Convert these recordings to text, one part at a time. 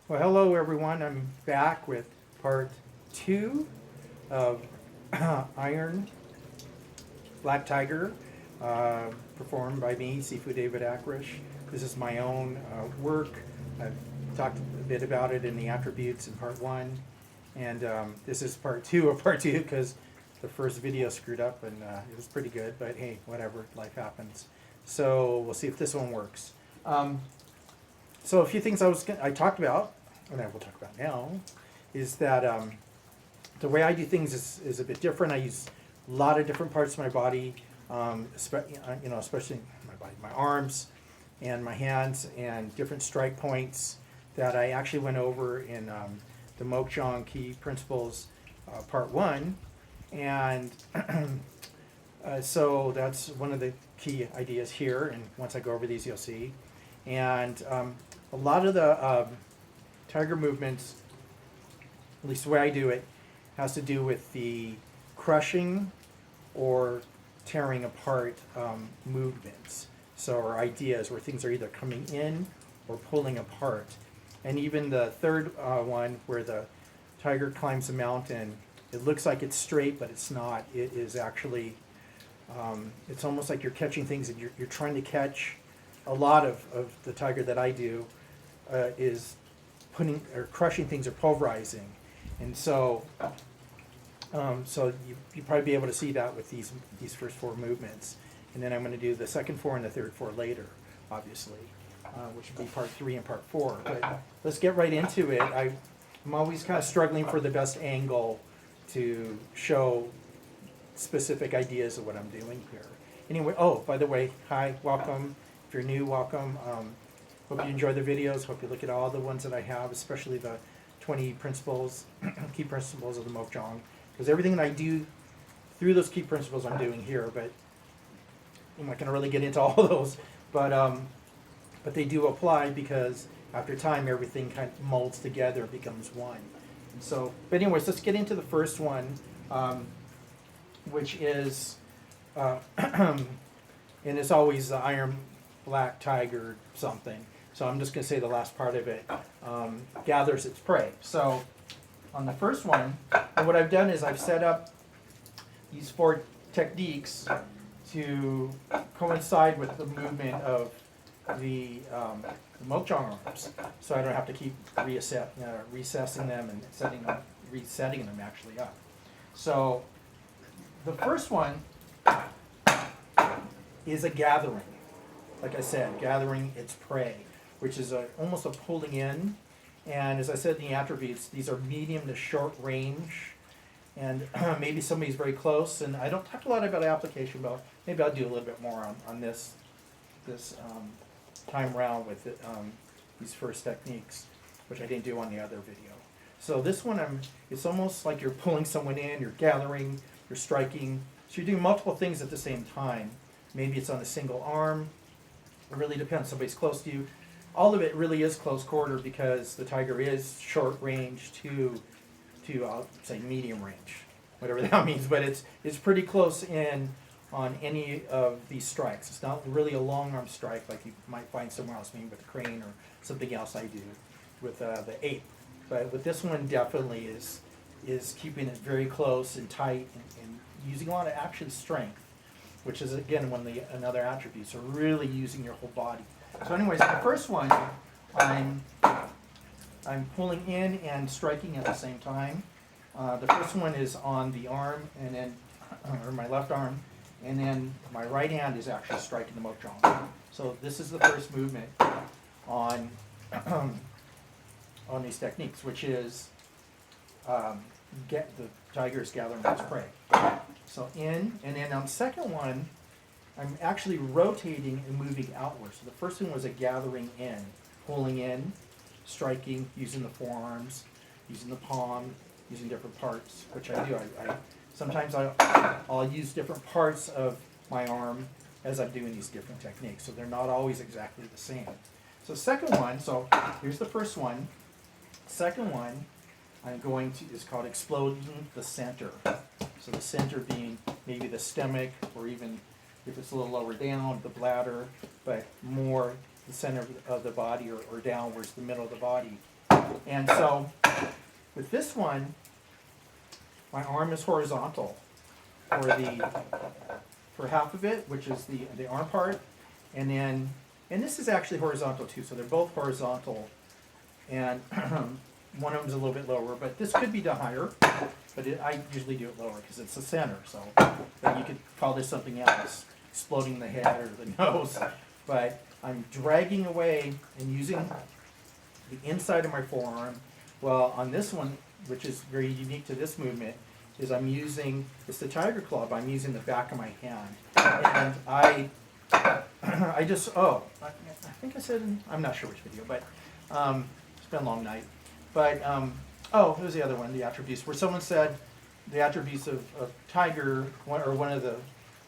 Well, hello everyone. I'm back with part 2 of Iron Black Tiger, performed by me, Sifu David Akrish. This is my own work. I've talked a bit about it in the attributes in part 1, and this is part 2 of part 2 because the first video screwed up and it was pretty good, but hey, whatever, life happens. So we'll see if this one works. So a few things I talked about, and I will talk about now, is that the way I do things is a bit different. I use a lot of different parts of my body, especially my body, my arms and my hands, and different strike points that I actually went over in the Mokjong Key Principles Part 1. And so that's one of the key ideas here, and once I go over these you'll see. And a lot of the tiger movements, at least the way I do it, has to do with the crushing or tearing apart movements. So, or ideas where things are either coming in or pulling apart. And even the third one, where the tiger climbs a mountain, it looks like it's straight, but it's not. It is actually, it's almost like you're catching things, and you're trying to catch. A lot of the tiger that I do is putting or crushing things or pulverizing, and so you probably be able to see that with these first 4 movements, and then I'm going to do the second 4 and the third 4 later, obviously, which would be part 3 and part 4. But let's get right into it. I'm always kind of struggling for the best angle to show specific ideas of what I'm doing here. Anyway, oh, by the way, hi, welcome. If you're new, welcome. Hope you enjoy the videos. Hope you look at all the ones that I have, especially the 20 principles, key principles of the Mokjong. Because everything that I do through those key principles I'm doing here, but I'm not going to really get into all of those. But they do apply because after time, everything kind of molds together, becomes one. And so, but anyways, let's get into the first one, which is, and it's always the Iron Black Tiger something. So I'm just going to say the last part of it, gathers its prey. So on the first one, and what I've done is I've set up these 4 techniques to coincide with the movement of the Mokjong arms, so I don't have to keep recessing them and resetting them actually up. So the first one is a gathering. Like I said, gathering its prey, which is almost a pulling in. And as I said in the attributes, these are medium to short range. And maybe somebody's very close. And I don't talk a lot about application, but maybe I'll do a little bit more on this time round with these first techniques, which I didn't do on the other video. So this one, it's almost like you're pulling someone in, you're gathering, you're striking. So you're doing multiple things at the same time. Maybe it's on a single arm. It really depends. Somebody's close to you. All of it really is close quarter because the tiger is short range to I'll say medium range, whatever that means. But it's pretty close in on any of these strikes. It's not really a long arm strike like you might find somewhere else, maybe with a crane or something else I do with the ape. But with this one, definitely is keeping it very close and tight and using a lot of action strength, which is again one of the another attributes. So really using your whole body. So anyways, the first one, I'm pulling in and striking at the same time. The first one is on the arm, and then or my left arm, and then my right hand is actually striking the Mokjong. So this is the first movement on on these techniques, which is get the tiger's gathering its prey. So in, and then on the second one, I'm actually rotating and moving outwards. So the first one was a gathering in, pulling in, striking, using the forearms, using the palm, using different parts, which I do. Sometimes I'll use different parts of my arm as I'm doing these different techniques. So they're not always exactly the same. So second one, so here's the first one. Second one, I'm going to, is called exploding the center. So the center being maybe the stomach, or even if it's a little lower down, the bladder, but more the center of the body or downwards, the middle of the body. And so with this one, my arm is horizontal for half of it, which is the arm part, and this is actually horizontal too, so they're both horizontal, and one of them's a little bit lower, but this could be done higher, but I usually do it lower because it's the center, so you could call this something else, exploding the head or the nose, but I'm dragging away and using the inside of my forearm. Well, on this one, which is very unique to this movement, is it's the tiger claw, but I'm using the back of my hand. And I think I said, I'm not sure which video, but it's been a long night. But, it was the other one, the attributes, where someone said the attributes of tiger, one of the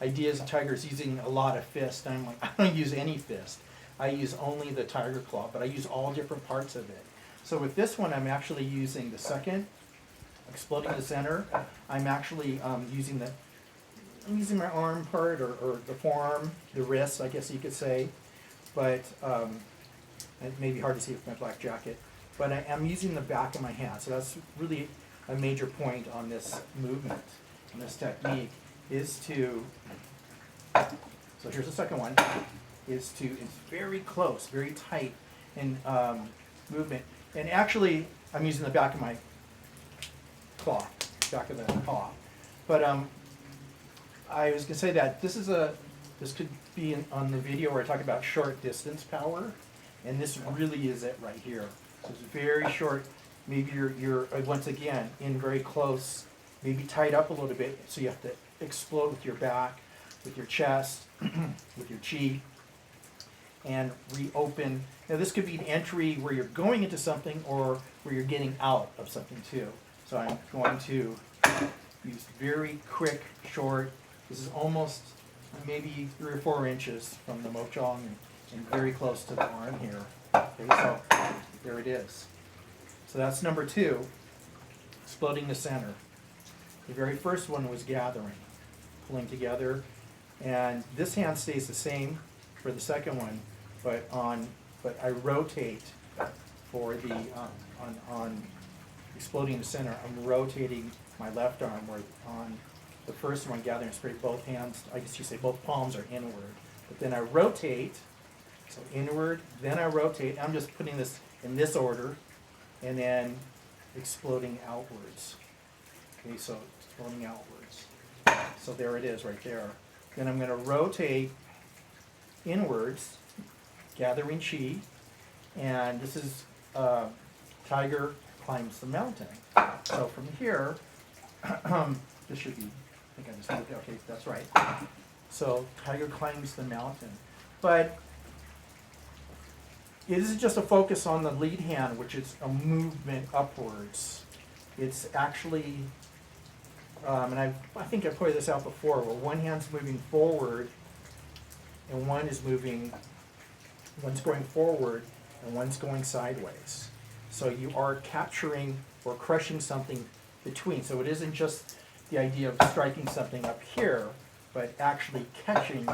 ideas of tiger is using a lot of fist. And I'm like, I don't use any fist. I use only the tiger claw, but I use all different parts of it. So with this one, I'm actually using the second, exploding the center. I'm actually using my arm part or the forearm, the wrist, I guess you could say. But it may be hard to see with my black jacket. But I am using the back of my hand. So that's really a major point on this movement, on this technique, is to, so here's the second one, it's very close, very tight in movement. And actually, I'm using the back of my claw, back of the paw. But I was going to say that this could be on the video where I talk about short distance power, and this really is it right here. So it's very short. Maybe you're once again in very close, maybe tied up a little bit, so you have to explode with your back, with your chest, with your chi, and reopen. Now this could be an entry where you're going into something or where you're getting out of something too. So I'm going to use very quick, short. This is almost maybe 3 or 4 inches from the mochong and very close to the arm here. Okay, so there it is. So that's number 2, exploding the center. The very first one was gathering, pulling together, and this hand stays the same for the second one, but I rotate for the on exploding the center. I'm rotating my left arm, where on the first one, gathering straight, both hands, I guess you say both palms are inward, but then I rotate, so inward, then I rotate. I'm just putting this in this order, and then exploding outwards. Okay, so exploding outwards. So there it is right there. Then I'm going to rotate inwards, gathering chi, and this is tiger climbs the mountain. So from here, this should be, I think I just moved it, okay, that's right. So tiger climbs the mountain. But it isn't just a focus on the lead hand, which is a movement upwards. It's actually, and I think I pointed this out before, where one hand's moving forward and one's going forward and one's going sideways. So you are capturing or crushing something between. So it isn't just the idea of striking something up here, but actually catching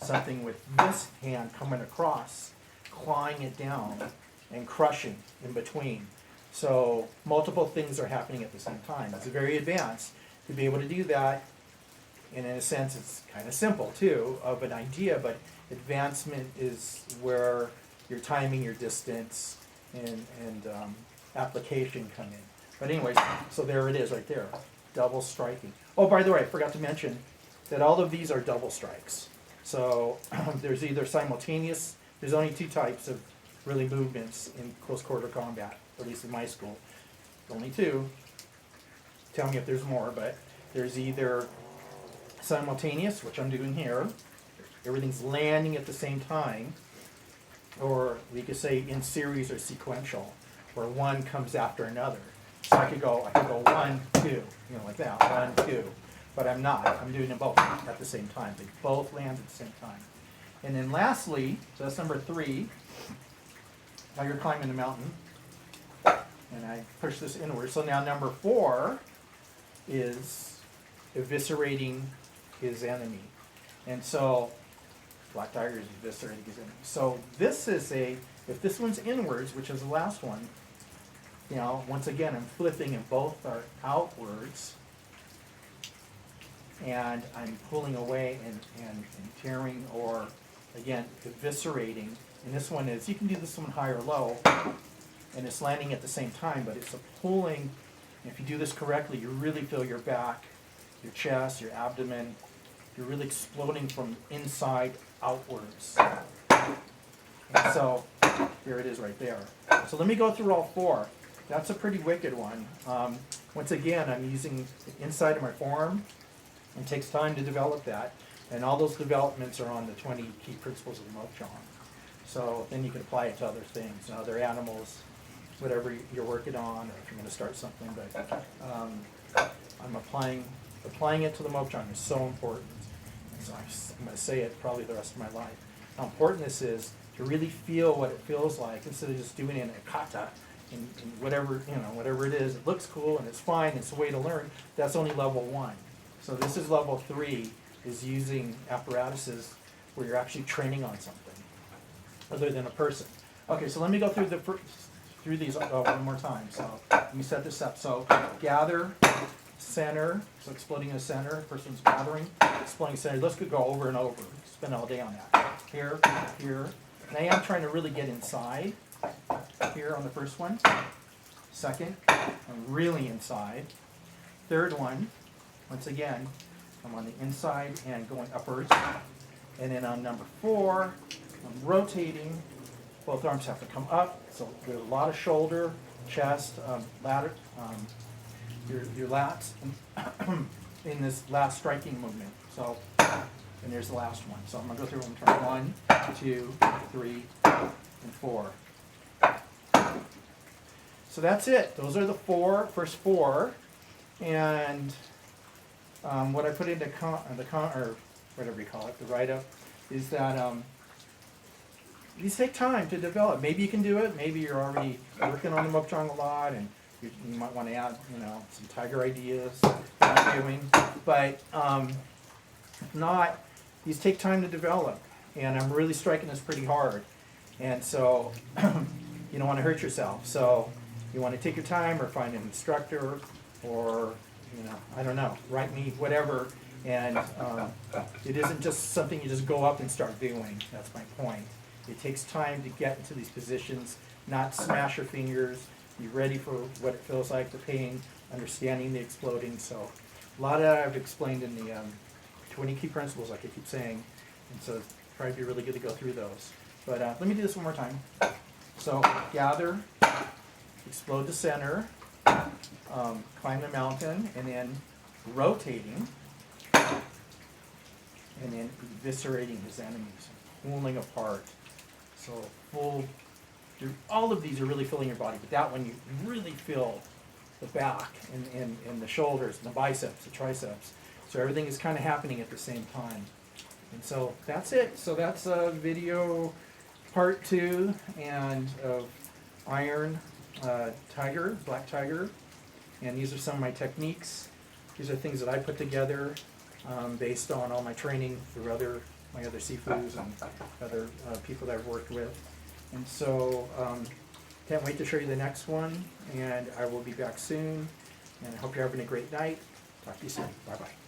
something with this hand coming across, clawing it down, and crushing in between. So multiple things are happening at the same time. It's very advanced to be able to do that, and in a sense it's kind of simple too, of an idea, but advancement is where your timing, your distance, and application come in. But anyways, so there it is right there, double striking. Oh, by the way, I forgot to mention that all of these are double strikes. So there's either simultaneous, there's only 2 types of really movements in close quarter combat, at least in my school. Only 2. Tell me if there's more, but there's either simultaneous, which I'm doing here, everything's landing at the same time, or we could say in series or sequential, where one comes after another. So I could go 1, 2, like that, 1, 2, but I'm not. I'm doing them both at the same time. They both land at the same time. And then lastly, so that's number 3, now you're climbing the mountain, and I push this inward. So now number 4 is eviscerating his enemy. And so Black Tiger is eviscerating his enemy. So this is if this one's inwards, which is the last one, you know, once again, I'm flipping and both are outwards. And I'm pulling away and tearing, or again, eviscerating. And this one is, you can do this one high or low, and it's landing at the same time, but it's a pulling. If you do this correctly, you really feel your back, your chest, your abdomen. You're really exploding from inside outwards. And so, here it is right there. So let me go through all four. That's a pretty wicked one. Once again, I'm using the inside of my forearm. It takes time to develop that, and all those developments are on the 20 key principles of the Mokjong. So then you can apply it to other things, other animals, whatever you're working on, or if you're going to start something. But I'm applying it to the Mokjong is so important. And so I'm going to say it probably the rest of my life. How important this is to really feel what it feels like instead of just doing it in a kata. And whatever, whatever it is, it looks cool and it's fine. It's a way to learn. That's only level 1. So this is level 3, is using apparatuses where you're actually training on something other than a person. Okay, so let me go through these one more time. So let me set this up. So gather, center, so exploding the center, person's gathering, exploding center. Let's go over and over, spend all day on that. Here, here. And I am trying to really get inside here on the first one. Second, I'm really inside. Third one, once again, I'm on the inside and going upwards. And then on number 4, I'm rotating. Both arms have to come up. So there's a lot of shoulder, chest, ladder, your lats in this last striking movement. So, and there's the last one. So I'm going to go through one turn. 1, 2, 3, and 4. So that's it. Those are the first four. And what I put into or whatever you call it, the write-up, is that these take time to develop. Maybe you can do it. Maybe you're already working on the Mokjong a lot, and you might want to add, some tiger ideas that you're doing. But if not, these take time to develop, and I'm really striking this pretty hard. And so you don't want to hurt yourself. So you want to take your time, or find an instructor, or I don't know, write me, whatever. And it isn't just something you just go up and start doing. That's my point. It takes time to get into these positions, not smash your fingers, be ready for what it feels like, the pain, understanding the exploding. So a lot of that I've explained in the 20 key principles, like I keep saying. And so it's probably be really good to go through those. But let me do this one more time. So gather, explode the center, climb the mountain, and then rotating, and then eviscerating his enemies, pulling apart. So all of these are really filling your body, but that one you really feel the back and the shoulders and the biceps, the triceps. So everything is kind of happening at the same time. And so that's it. So that's video part 2 and of Iron Tiger, Black Tiger. And these are some of my techniques. These are things that I put together based on all my training through my other Sifus and other people that I've worked with. And so can't wait to show you the next one. And I will be back soon. And I hope you're having a great night. Talk to you soon. Bye-bye.